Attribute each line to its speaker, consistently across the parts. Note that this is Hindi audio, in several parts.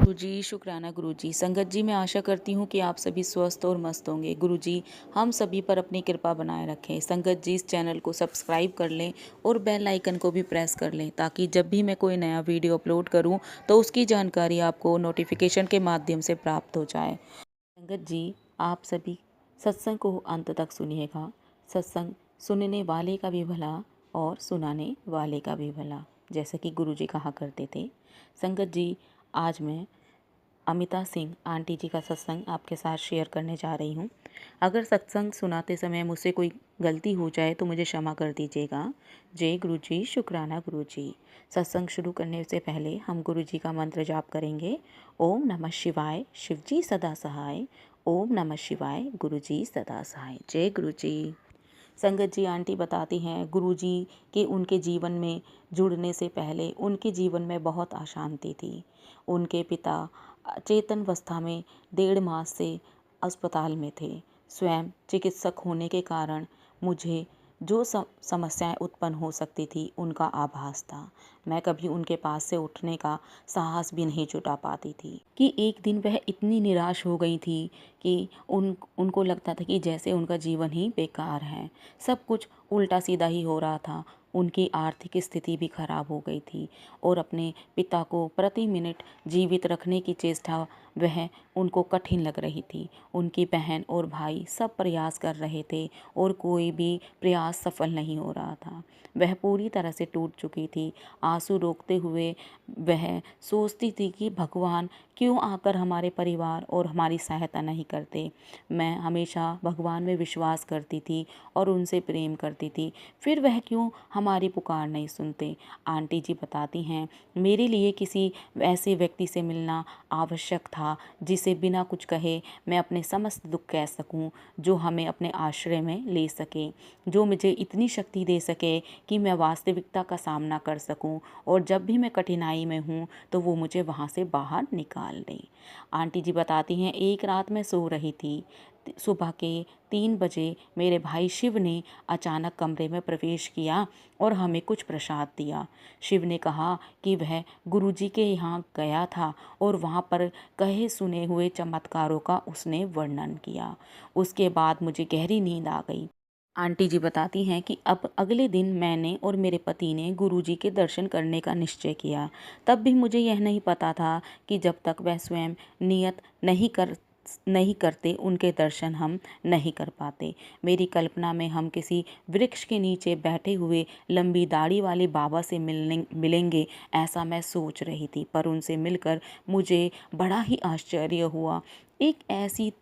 Speaker 1: गुरुजी, शुक्राना गुरुजी। संगत जी, मैं आशा करती हूँ कि आप सभी स्वस्थ और मस्त होंगे। गुरुजी, हम सभी पर अपनी कृपा बनाए रखें। संगत जी, इस चैनल को सब्सक्राइब कर लें और बेल आइकन को भी प्रेस कर लें ताकि जब भी मैं कोई नया वीडियो अपलोड करूँ तो उसकी जानकारी आपको नोटिफिकेशन के माध्यम से प्राप्त हो जाए। संगत जी, आप सभी सत्संग को अंत तक सुनिएगा। सत्संग सुनने वाले का भी भला और सुनाने वाले का भी भला, जैसा कि गुरुजी कहा करते थे। संगत जी, आज मैं अमिता सिंह आंटी जी का सत्संग आपके साथ शेयर करने जा रही हूँ। अगर सत्संग सुनाते समय मुझसे कोई गलती हो जाए तो मुझे क्षमा कर दीजिएगा। जय गुरु जी, शुक्राना गुरु जी। सत्संग शुरू करने से पहले हम गुरु जी का मंत्र जाप करेंगे। ओम नमः शिवाय, शिव जी सदा सहाय। ओम नमः शिवाय, गुरु जी सदा सहाय। जय गुरु जी। संगत जी, आंटी बताती हैं गुरुजी के उनके जीवन में जुड़ने से पहले उनके जीवन में बहुत अशांति थी। उनके पिता चेतन अवस्था में 1.5 मास से अस्पताल में थे। स्वयं चिकित्सक होने के कारण मुझे जो समस्याएं उत्पन्न हो सकती थी उनका आभास था। मैं कभी उनके पास से उठने का साहस भी नहीं जुटा पाती थी कि एक दिन वह इतनी निराश हो गई थी कि उनको लगता था कि जैसे उनका जीवन ही बेकार है। सब कुछ उल्टा सीधा ही हो रहा था। उनकी आर्थिक स्थिति भी खराब हो गई थी और अपने पिता को प्रति मिनट जीवित रखने की चेष्टा वह उनको कठिन लग रही थी। उनकी बहन और भाई सब प्रयास कर रहे थे और कोई भी प्रयास सफल नहीं हो रहा था। वह पूरी तरह से टूट चुकी थी। आंसू रोकते हुए वह सोचती थी कि भगवान क्यों आकर हमारे परिवार और हमारी सहायता नहीं करते। मैं हमेशा भगवान में विश्वास करती थी और उनसे प्रेम करती थी, फिर वह क्यों हमारी पुकार नहीं सुनते। आंटी जी बताती हैं, मेरे लिए किसी ऐसे व्यक्ति से मिलना आवश्यक था जिसे बिना कुछ कहे मैं अपने समस्त दुख कह सकूं, जो हमें अपने आश्रय में ले सके, जो मुझे इतनी शक्ति दे सके कि मैं वास्तविकता का सामना कर सकूं और जब भी मैं कठिनाई में हूं तो वो मुझे वहां से बाहर निकाल दे। आंटी जी बताती हैं, एक रात मैं सो रही थी। सुबह के 3 बजे मेरे भाई शिव ने अचानक कमरे में प्रवेश किया और हमें कुछ प्रसाद दिया। शिव ने कहा कि वह गुरुजी के यहाँ गया था और वहाँ पर कहे सुने हुए चमत्कारों का उसने वर्णन किया। उसके बाद मुझे गहरी नींद आ गई। आंटी जी बताती हैं कि अब अगले दिन मैंने और मेरे पति ने गुरुजी के दर्शन करने का निश्चय किया। तब भी मुझे यह नहीं पता था कि जब तक वह स्वयं नियत नहीं करते उनके दर्शन हम नहीं कर पाते। मेरी कल्पना में हम किसी वृक्ष के नीचे बैठे हुए लंबी दाढ़ी वाले बाबा से मिलेंगे, ऐसा मैं सोच रही थी। पर उनसे मिलकर मुझे बड़ा ही आश्चर्य हुआ। एक ऐसी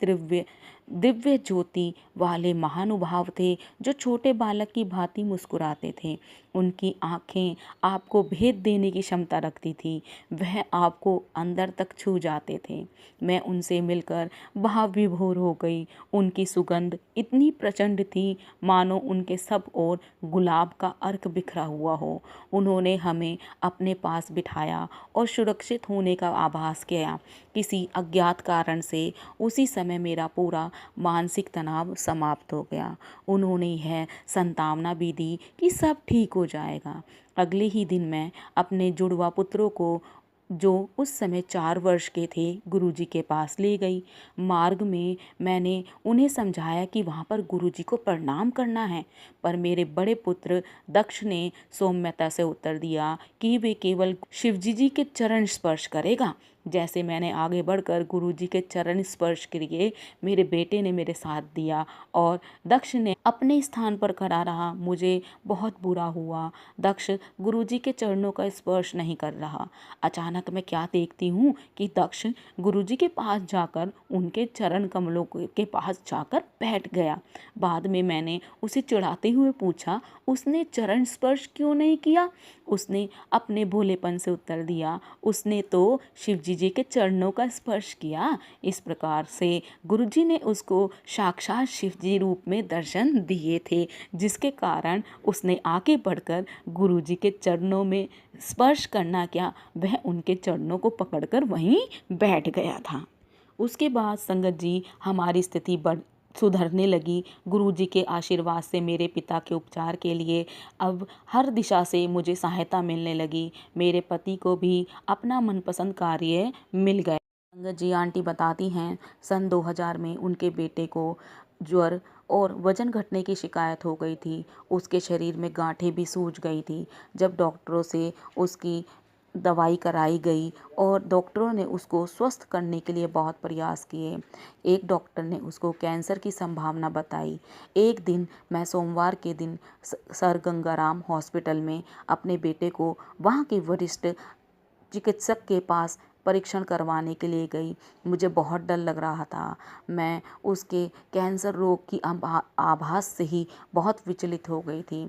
Speaker 1: दिव्य ज्योति वाले महानुभाव थे जो छोटे बालक की भांति मुस्कुराते थे। उनकी आंखें आपको भेद देने की क्षमता रखती थी। वह आपको अंदर तक छू जाते थे। मैं उनसे मिलकर भाव विभोर हो गई। उनकी सुगंध इतनी प्रचंड थी मानो उनके सब ओर गुलाब का अर्क बिखरा हुआ हो। उन्होंने हमें अपने पास बिठाया और सुरक्षित होने का आभास किया। किसी अज्ञात कारण से उसी समय मेरा पूरा मानसिक तनाव समाप्त हो गया। उन्होंने यह संतावना भी दी कि सब ठीक हो जाएगा। अगले ही दिन मैं अपने जुड़वा पुत्रों को, जो उस समय 4 वर्ष के थे, गुरुजी के पास ले गई। मार्ग में मैंने उन्हें समझाया कि वहाँ पर गुरुजी को प्रणाम करना है, पर मेरे बड़े पुत्र दक्ष ने सौम्यता से उत्तर दिया कि वे केवल शिवजी जी के चरण स्पर्श करेगा। जैसे मैंने आगे बढ़कर गुरुजी के चरण स्पर्श किए, मेरे बेटे ने मेरे साथ दिया और दक्ष ने अपने स्थान पर खड़ा रहा। मुझे बहुत बुरा हुआ। दक्ष गुरुजी के चरणों का स्पर्श नहीं कर रहा। अचानक मैं क्या देखती हूँ कि दक्ष गुरुजी के पास जाकर उनके चरण कमलों के पास जाकर बैठ गया। बाद में मैंने उसे चिढ़ाते हुए पूछा, उसने चरण स्पर्श क्यों नहीं किया? उसने अपने भोलेपन से उत्तर दिया, उसने तो शिवजी जी के चरणों का स्पर्श किया। इस प्रकार से गुरुजी ने उसको साक्षात शिवजी रूप में दर्शन दिए थे, जिसके कारण उसने आगे बढ़कर गुरुजी के चरणों में स्पर्श करना क्या, वह उनके चरणों को पकड़कर वहीं बैठ गया था। उसके बाद संगत जी, हमारी स्थिति सुधरने लगी। गुरुजी के आशीर्वाद से मेरे पिता के उपचार के लिए अब हर दिशा से मुझे सहायता मिलने लगी। मेरे पति को भी अपना मनपसंद कार्य मिल गया। संगत जी, आंटी बताती हैं, सन 2000 में उनके बेटे को ज्वर और वजन घटने की शिकायत हो गई थी। उसके शरीर में गांठें भी सूज गई थी। जब डॉक्टरों से उसकी दवाई कराई गई और डॉक्टरों ने उसको स्वस्थ करने के लिए बहुत प्रयास किए। एक डॉक्टर ने उसको कैंसर की संभावना बताई। एक दिन मैं सोमवार के दिन सर गंगाराम हॉस्पिटल में अपने बेटे को वहाँ के वरिष्ठ चिकित्सक के पास परीक्षण करवाने के लिए गई। मुझे बहुत डर लग रहा था। मैं उसके कैंसर रोग की आभास से ही बहुत विचलित हो गई थी।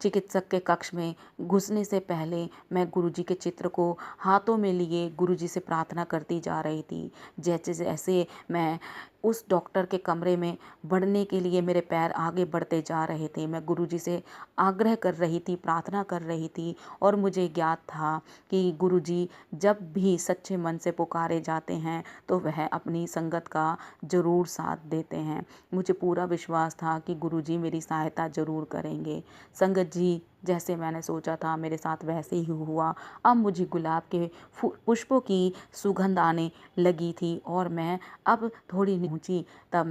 Speaker 1: चिकित्सक के कक्ष में घुसने से पहले मैं गुरुजी के चित्र को हाथों में लिए गुरुजी से प्रार्थना करती जा रही थी। जैसे जैसे मैं उस डॉक्टर के कमरे में बढ़ने के लिए मेरे पैर आगे बढ़ते जा रहे थे। मैं गुरुजी से आग्रह कर रही थी, प्रार्थना कर रही थी और मुझे ज्ञात था कि गुरुजी जब भी सच्चे मन से पुकारे जाते हैं तो वह अपनी संगत का ज़रूर साथ देते हैं। मुझे पूरा विश्वास था कि गुरुजी मेरी सहायता ज़रूर करेंगे। संगत जी, जैसे मैंने सोचा था मेरे साथ वैसे ही हुआ। अब मुझे गुलाब के पुष्पों की सुगंध आने लगी थी और मैं अब थोड़ी पहुंची। जब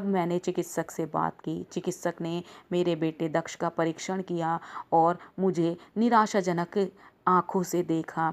Speaker 1: मैंने चिकित्सक से बात की, चिकित्सक ने मेरे बेटे दक्ष का परीक्षण किया और मुझे निराशाजनक आंखों से देखा।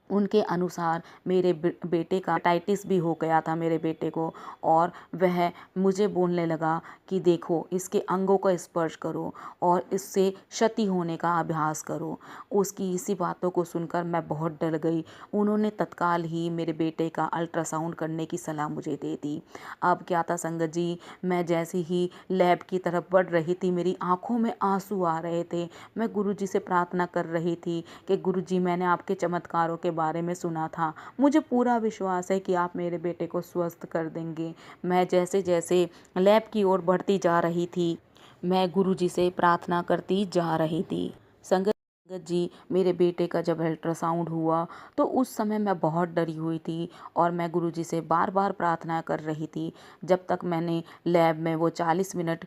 Speaker 1: उनके अनुसार मेरे बेटे का हेपेटाइटिस भी हो गया था मेरे बेटे को, और वह मुझे बोलने लगा कि देखो, इसके अंगों का स्पर्श करो और इससे क्षति होने का अभ्यास करो। उसकी इसी बातों को सुनकर मैं बहुत डर गई। उन्होंने तत्काल ही मेरे बेटे का अल्ट्रासाउंड करने की सलाह मुझे दे दी। अब क्या था संगत जी, मैं जैसे ही लैब की तरफ बढ़ रही थी मेरी आंखों में आंसू आ रहे थे। मैं गुरुजी से प्रार्थना कर रही थी कि गुरुजी, मैंने आपके चमत्कारों के बारे में सुना था। मुझे पूरा विश्वास है कि आप मेरे बेटे को स्वस्थ कर देंगे। मैं जैसे जैसे लैब की ओर बढ़ती जा रही थी, मैं गुरुजी से प्रार्थना करती जा रही थी। संगत जी, मेरे बेटे का जब अल्ट्रासाउंड हुआ तो उस समय मैं बहुत डरी हुई थी और मैं गुरुजी से बार बार प्रार्थना कर रही थी। जब तक मैंने लैब में वो 40 मिनट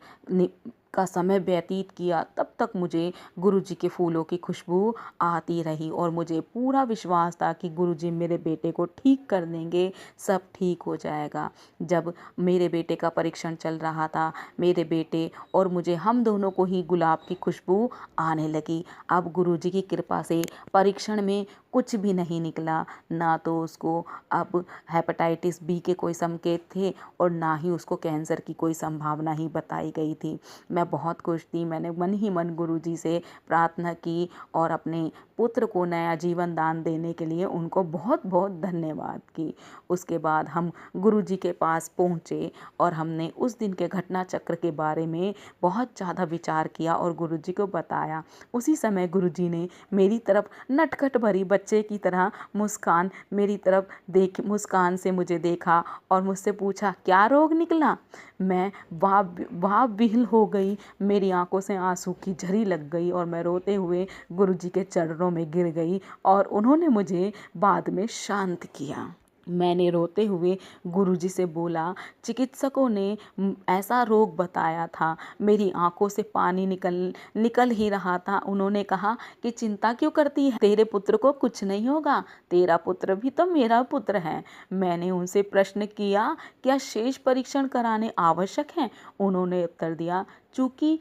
Speaker 1: का समय व्यतीत किया, तब तक मुझे गुरुजी के फूलों की खुशबू आती रही और मुझे पूरा विश्वास था कि गुरुजी मेरे बेटे को ठीक कर देंगे, सब ठीक हो जाएगा। जब मेरे बेटे का परीक्षण चल रहा था, मेरे बेटे और मुझे, हम दोनों को ही गुलाब की खुशबू आने लगी। अब गुरुजी की कृपा से परीक्षण में कुछ भी नहीं निकला। ना तो उसको अब हेपेटाइटिस बी के कोई संकेत थे और ना ही उसको कैंसर की कोई संभावना ही बताई गई थी। मैं बहुत खुश थी। मैंने मन ही मन गुरुजी से प्रार्थना की और अपने पुत्र को नया जीवन दान देने के लिए उनको बहुत बहुत धन्यवाद की। उसके बाद हम गुरुजी के पास पहुँचे और हमने उस दिन के घटना चक्र के बारे में बहुत ज़्यादा विचार किया और गुरुजी को बताया। उसी समय गुरुजी ने मेरी तरफ नटखट भरी बच्चे की तरह मुस्कान से मुझे देखा और मुझसे पूछा, क्या रोग निकला? मैं वाह विह्वल हो गई। मेरी आंखों से आंसू की झरी लग गई और मैं रोते हुए गुरुजी के चरणों में गिर गई और उन्होंने मुझे बाद में शांत किया। मैंने रोते हुए गुरुजी से बोला, चिकित्सकों ने ऐसा रोग बताया था, मेरी आंखों से पानी निकल ही रहा था। उन्होंने कहा कि चिंता क्यों करती है, तेरे पुत्र को कुछ नहीं होगा, तेरा पुत्र भी तो मेरा पुत्र है। मैंने उनसे प्रश्न किया, क्या शेष परीक्षण कराने आवश्यक हैं? उन्होंने उत्तर दिया, चूँकि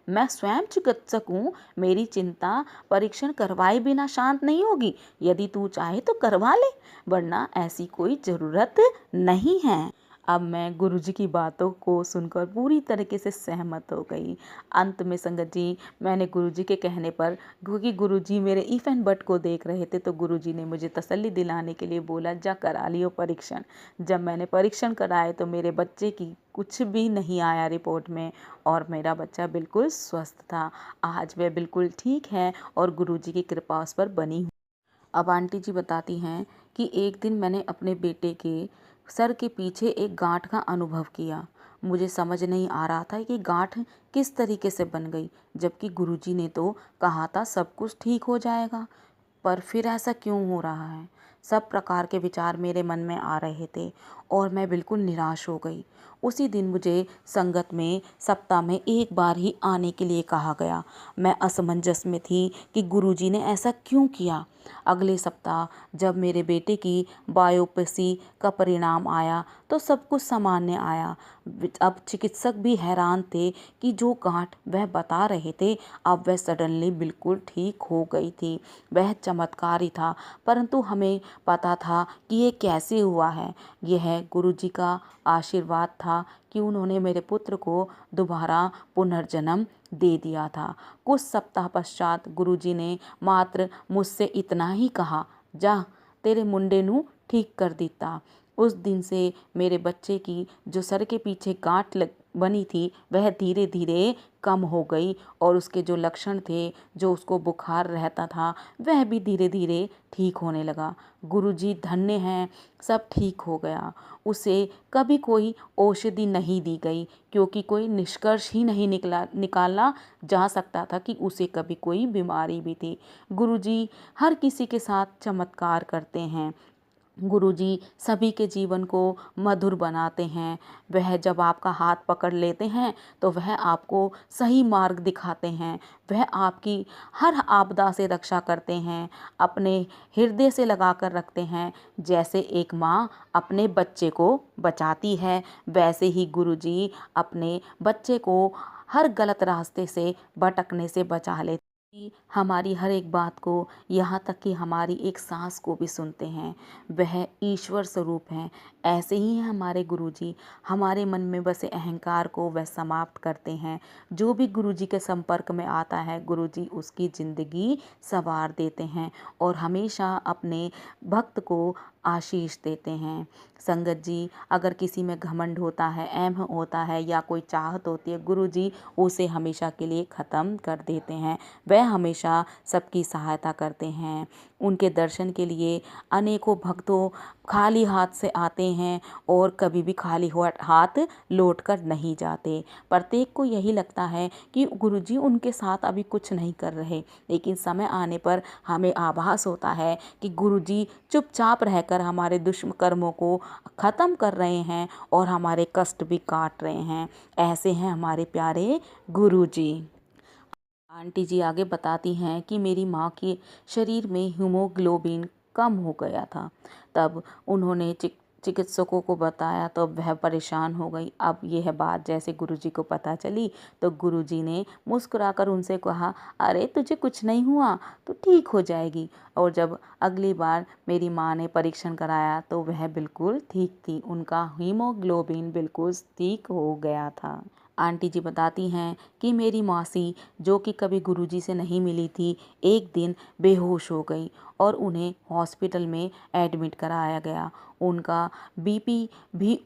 Speaker 1: मैं स्वयं चिकित्सक हूँ, मेरी चिंता परीक्षण करवाए बिना शांत नहीं होगी। यदि तू चाहे तो करवा ले, वरना ऐसी कोई ज़रूरत नहीं है। अब मैं गुरुजी की बातों को सुनकर पूरी तरीके से सहमत हो गई। अंत में संगत जी, मैंने गुरुजी के कहने पर, क्योंकि गुरुजी मेरे इफ एंड बट को देख रहे थे, तो गुरुजी ने मुझे तसल्ली दिलाने के लिए बोला, जा करा लियो परीक्षण। जब मैंने परीक्षण कराए तो मेरे बच्चे की कुछ भी नहीं आया रिपोर्ट में और मेरा बच्चा बिल्कुल स्वस्थ था। आज वह बिल्कुल ठीक है और गुरुजी की कृपा उस पर बनी हुई। अब आंटी जी बताती हैं कि एक दिन मैंने अपने बेटे के सर के पीछे एक गांठ का अनुभव किया। मुझे समझ नहीं आ रहा था कि गांठ किस तरीके से बन गई, जबकि गुरुजी ने तो कहा था सब कुछ ठीक हो जाएगा, पर फिर ऐसा क्यों हो रहा है? सब प्रकार के विचार मेरे मन में आ रहे थे और मैं बिल्कुल निराश हो गई। उसी दिन मुझे संगत में सप्ताह में एक बार ही आने के लिए कहा गया। मैं असमंजस में थी कि गुरुजी ने ऐसा क्यों किया। अगले सप्ताह जब मेरे बेटे की बायोप्सी का परिणाम आया तो सब कुछ सामान्य आया। अब चिकित्सक भी हैरान थे कि जो गांठ वह बता रहे थे अब वह सडनली बिल्कुल ठीक हो गई थी। वह चमत्कार ही था, परंतु हमें पता था कि ये कैसे हुआ है। यह गुरुजी का आशीर्वाद था कि उन्होंने मेरे पुत्र को दोबारा पुनर्जन्म दे दिया था। कुछ सप्ताह पश्चात गुरुजी ने मात्र मुझसे इतना ही कहा, जा तेरे मुंडे नू ठीक कर दिता। उस दिन से मेरे बच्चे की जो सर के पीछे गांठ बनी थी वह धीरे धीरे कम हो गई और उसके जो लक्षण थे, जो उसको बुखार रहता था, वह भी धीरे धीरे ठीक होने लगा। गुरुजी धन्य हैं, सब ठीक हो गया। उसे कभी कोई औषधि नहीं दी गई क्योंकि कोई निष्कर्ष ही नहीं निकाला जा सकता था कि उसे कभी कोई बीमारी भी थी। गुरुजी हर किसी के साथ चमत्कार करते हैं। गुरुजी सभी के जीवन को मधुर बनाते हैं। वह जब आपका हाथ पकड़ लेते हैं तो वह आपको सही मार्ग दिखाते हैं। वह आपकी हर आपदा से रक्षा करते हैं, अपने हृदय से लगा कर रखते हैं। जैसे एक माँ अपने बच्चे को बचाती है, वैसे ही गुरुजी अपने बच्चे को हर गलत रास्ते से भटकने से बचा लेते कि हमारी हर एक बात को, यहाँ तक कि हमारी एक सांस को भी सुनते हैं। वह ईश्वर स्वरूप हैं। ऐसे ही हैं हमारे गुरुजी। हमारे मन में बसे अहंकार को वह समाप्त करते हैं। जो भी गुरुजी के संपर्क में आता है गुरुजी उसकी ज़िंदगी संवार देते हैं और हमेशा अपने भक्त को आशीष देते हैं। संगत जी, अगर किसी में घमंड होता है, अहम होता है या कोई चाहत होती है, गुरुजी उसे हमेशा के लिए ख़त्म कर देते हैं। वह हमेशा सबकी सहायता करते हैं। उनके दर्शन के लिए अनेकों भक्तों खाली हाथ से आते हैं और कभी भी खाली हाथ लौट कर नहीं जाते। प्रत्येक को यही लगता है कि गुरुजी उनके साथ अभी कुछ नहीं कर रहे, लेकिन समय आने पर हमें आभास होता है कि गुरुजी चुपचाप रहकर हमारे दुष्कर्मों को ख़त्म कर रहे हैं और हमारे कष्ट भी काट रहे हैं। ऐसे हैं हमारे प्यारे गुरुजी। आंटी जी आगे बताती हैं कि मेरी माँ के शरीर में हीमोग्लोबिन कम हो गया था। तब उन्होंने चिकित्सकों को बताया तो वह परेशान हो गई। अब यह बात जैसे गुरुजी को पता चली तो गुरुजी ने मुस्कुराकर उनसे कहा, अरे तुझे कुछ नहीं हुआ, तो ठीक हो जाएगी। और जब अगली बार मेरी माँ ने परीक्षण कराया तो वह बिल्कुल ठीक थी। उनका हीमोग्लोबिन बिल्कुल ठीक हो गया था। आंटी जी बताती हैं कि मेरी मौसी, जो कि कभी गुरुजी से नहीं मिली थी, एक दिन बेहोश हो गई और उन्हें हॉस्पिटल में एडमिट कराया गया। उनका बीपी भी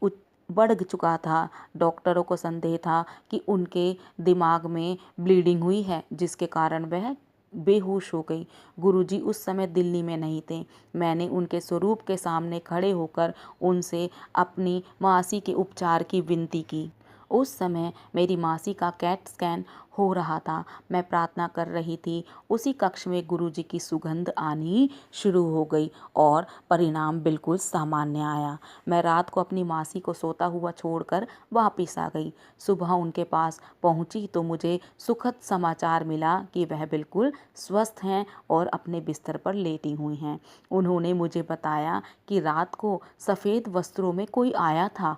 Speaker 1: बढ़ चुका था। डॉक्टरों को संदेह था कि उनके दिमाग में ब्लीडिंग हुई है, जिसके कारण वह बेहोश हो गई। गुरुजी उस समय दिल्ली में नहीं थे। मैंने उनके स्वरूप के सामने खड़े होकर उनसे अपनी मासी के उपचार की विनती की। उस समय मेरी मासी का कैट स्कैन हो रहा था। मैं प्रार्थना कर रही थी। उसी कक्ष में गुरुजी की सुगंध आनी शुरू हो गई और परिणाम बिल्कुल सामान्य आया। मैं रात को अपनी मासी को सोता हुआ छोड़कर वापस आ गई। सुबह उनके पास पहुंची तो मुझे सुखद समाचार मिला कि वह बिल्कुल स्वस्थ हैं और अपने बिस्तर पर लेटी हुई हैं। उन्होंने मुझे बताया कि रात को सफ़ेद वस्त्रों में कोई आया था।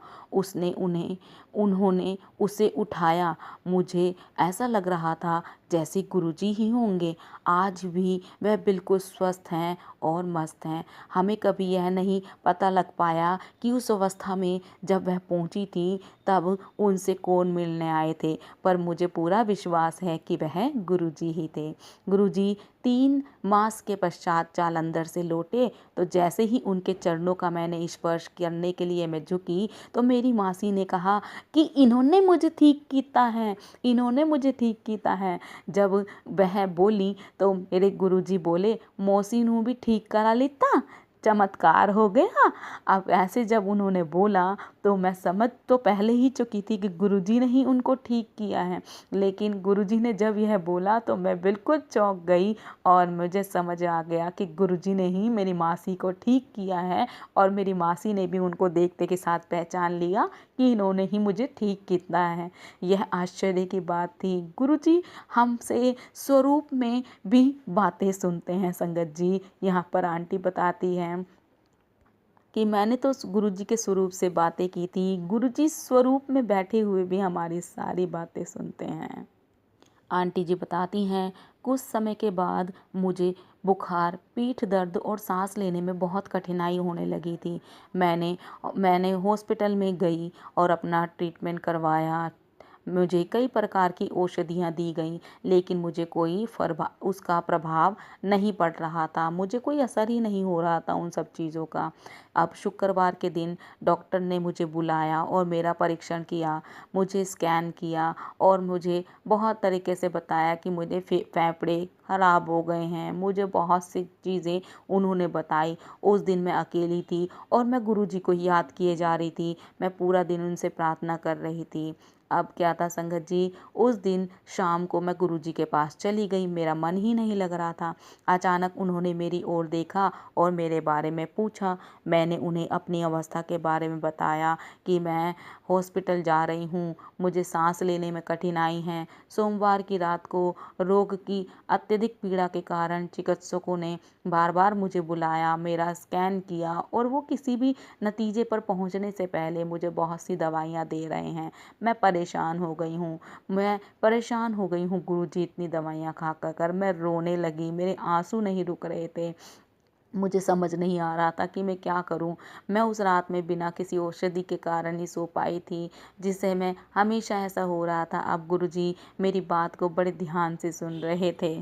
Speaker 1: उन्होंने उसे उठाया। मुझे ऐसा लग रहा था जैसे गुरुजी ही होंगे। आज भी वह बिल्कुल स्वस्थ हैं और मस्त हैं। हमें कभी यह नहीं पता लग पाया कि उस अवस्था में जब वह पहुंची थी तब उनसे कौन मिलने आए थे, पर मुझे पूरा विश्वास है कि वह गुरुजी ही थे। गुरुजी 3 मास के पश्चात जालंधर से लौटे तो जैसे ही उनके चरणों का मैंने स्पर्श करने के लिए मैं झुकी तो मेरी मासी ने कहा कि इन्होंने मुझे ठीक कीता है, इन्होंने मुझे ठीक कीता है। जब वह बोली तो मेरे गुरुजी बोले, मौसी नू भी ठीक करा लेता, चमत्कार हो गया। अब ऐसे जब उन्होंने बोला तो मैं समझ तो पहले ही चुकी थी कि गुरुजी ने ही उनको ठीक किया है, लेकिन गुरुजी ने जब यह बोला तो मैं बिल्कुल चौंक गई और मुझे समझ आ गया कि गुरुजी ने ही मेरी मासी को ठीक किया है। और मेरी मासी ने भी उनको देखते के साथ पहचान लिया कि इन्होंने ही मुझे ठीक किया है। यह आश्चर्य की बात थी। गुरुजी हमसे स्वरूप में भी बातें सुनते हैं संगत जी। यहाँ पर आंटी बताती हैं कि मैंने तो गुरुजी के स्वरूप से बातें की थी, गुरुजी स्वरूप में बैठे हुए भी हमारी सारी बातें सुनते हैं। आंटी जी बताती हैं कुछ समय के बाद मुझे बुखार, पीठ दर्द और सांस लेने में बहुत कठिनाई होने लगी थी। मैंने हॉस्पिटल में गई और अपना ट्रीटमेंट करवाया। मुझे कई प्रकार की औषधियाँ दी गईं, लेकिन मुझे कोई उसका प्रभाव नहीं पड़ रहा था। मुझे कोई असर ही नहीं हो रहा था उन सब चीज़ों का। अब शुक्रवार के दिन डॉक्टर ने मुझे बुलाया और मेरा परीक्षण किया, मुझे स्कैन किया और मुझे बहुत तरीके से बताया कि मुझे फेफड़े खराब हो गए हैं। मुझे बहुत सी चीज़ें उन्होंने बताई। उस दिन मैं अकेली थी और मैं गुरुजी को याद किए जा रही थी। मैं पूरा दिन उनसे प्रार्थना कर रही थी। अब क्या था संगत जी, उस दिन शाम को मैं गुरुजी के पास चली गई। मेरा मन ही नहीं लग रहा था। अचानक उन्होंने मेरी ओर देखा और मेरे बारे में पूछा। मैंने उन्हें अपनी अवस्था के बारे में बताया कि मैं हॉस्पिटल जा रही हूँ, मुझे सांस लेने में कठिनाई है। सोमवार की रात को रोग की अत्यधिक पीड़ा के कारण चिकित्सकों ने बार बार मुझे बुलाया, मेरा स्कैन किया और वो किसी भी नतीजे पर पहुंचने से पहले मुझे बहुत सी दवाइयाँ दे रहे हैं। मैं परेशान हो गई हूँ गुरुजी, इतनी दवाइयाँ खा कर मैं रोने लगी। मेरे आंसू नहीं रुक रहे थे। मुझे समझ नहीं आ रहा था कि मैं क्या करूं। मैं उस रात में बिना किसी औषधि के कारण ही सो पाई थी, जिससे मैं हमेशा ऐसा हो रहा था। अब गुरुजी मेरी बात को बड़े ध्यान से सुन रहे थे।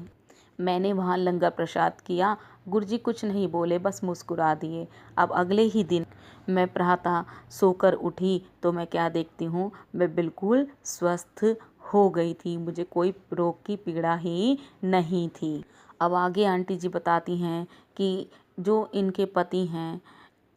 Speaker 1: मैंने वहाँ लंगर प्रसाद किया। गुरुजी कुछ नहीं बोले, बस मुस्कुरा दिए। अब अगले ही दिन मैं प्रातः सोकर उठी तो मैं क्या देखती हूँ, मैं बिल्कुल स्वस्थ हो गई थी। मुझे कोई रोग की पीड़ा ही नहीं थी। अब आगे आंटी जी बताती हैं कि जो इनके पति हैं,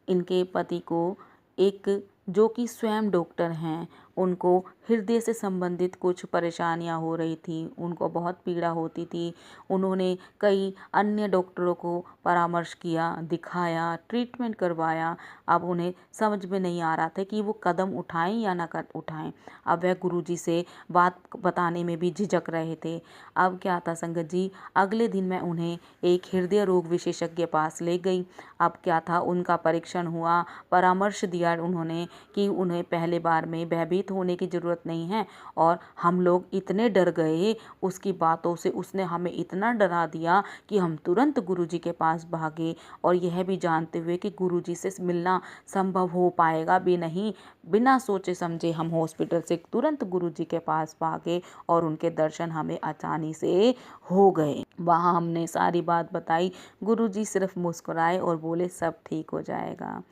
Speaker 1: इनके पति को एक जो कि स्वयं डॉक्टर हैं, उनको हृदय से संबंधित कुछ परेशानियां हो रही थी, उनको बहुत पीड़ा होती थी। उन्होंने कई अन्य डॉक्टरों को परामर्श किया, दिखाया, ट्रीटमेंट करवाया। अब उन्हें समझ में नहीं आ रहा था कि वो कदम उठाएं या ना उठाएं। अब वह गुरुजी से बात बताने में भी झिझक रहे थे। अब क्या था संगत जी, अगले दिन मैं उन्हें एक हृदय रोग विशेषज्ञ पास ले गई। अब क्या था, उनका परीक्षण हुआ, परामर्श दिया उन्होंने कि उन्हें पहले बार में भयभीत होने की ज़रूरत नहीं है। और हम लोग इतने डर गए उसकी बातों से, उसने हमें इतना डरा दिया कि हम तुरंत गुरुजी के पास भागे, और यह भी जानते हुए कि गुरुजी से मिलना संभव हो पाएगा भी नहीं। बिना सोचे समझे हम हॉस्पिटल से तुरंत गुरुजी के पास भागे और उनके दर्शन हमें आसानी से हो गए। वहाँ हमने सारी बात बताई। गुरुजी सिर्फ मुस्कुराए और बोले सब ठीक हो जाएगा।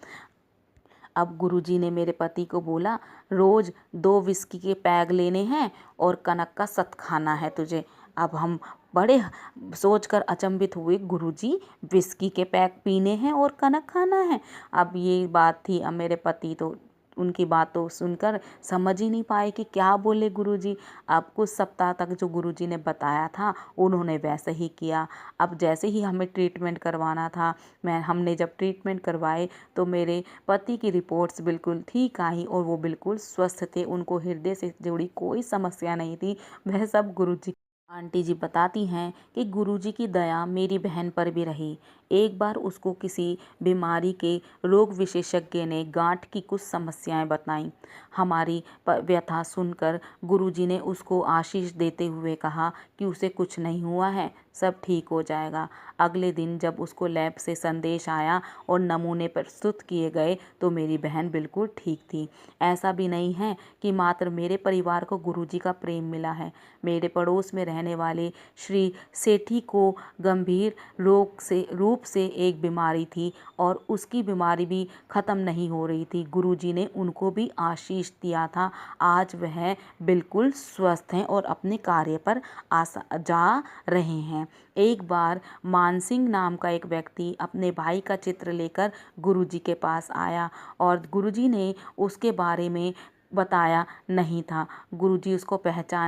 Speaker 1: अब गुरुजी ने मेरे पति को बोला, रोज 2 विस्की के पैग लेने हैं और कनक का सत खाना है तुझे। अब हम बड़े सोचकर अचंभित हुए, गुरुजी विस्की के पैक पीने हैं और कनक खाना है। अब ये बात थी। अब मेरे पति तो उनकी बातों सुनकर समझ ही नहीं पाए कि क्या बोले गुरुजी। अब कुछ सप्ताह तक जो गुरुजी ने बताया था उन्होंने वैसे ही किया। अब जैसे ही हमें ट्रीटमेंट करवाना था, हमने जब ट्रीटमेंट करवाए तो मेरे पति की रिपोर्ट्स बिल्कुल ठीक आई और वो बिल्कुल स्वस्थ थे। उनको हृदय से जुड़ी कोई समस्या नहीं थी। वह सब गुरुजी। आंटी जी बताती हैं कि गुरुजी की दया मेरी बहन पर भी रही। एक बार उसको किसी बीमारी के रोग विशेषज्ञ ने गांठ की कुछ समस्याएं बताईं। हमारी व्यथा सुनकर गुरुजी ने उसको आशीष देते हुए कहा कि उसे कुछ नहीं हुआ है, सब ठीक हो जाएगा। अगले दिन जब उसको लैब से संदेश आया और नमूने प्रस्तुत किए गए तो मेरी बहन बिल्कुल ठीक थी। ऐसा भी नहीं है कि मात्र मेरे परिवार को गुरुजी का प्रेम मिला है। मेरे पड़ोस में रहने वाले श्री सेठी को गंभीर रूप से एक बीमारी थी और उसकी बीमारी भी ख़त्म नहीं हो रही थी। गुरुजी ने उनको भी आशीष दिया था। आज वह बिल्कुल स्वस्थ हैं और अपने कार्य पर जा रहे हैं। एक बार मानसिंह नाम का एक व्यक्ति अपने भाई का चित्र लेकर गुरुजी के पास आया और गुरुजी ने उसके बारे में बताया नहीं था। गुरुजी उसको पहचान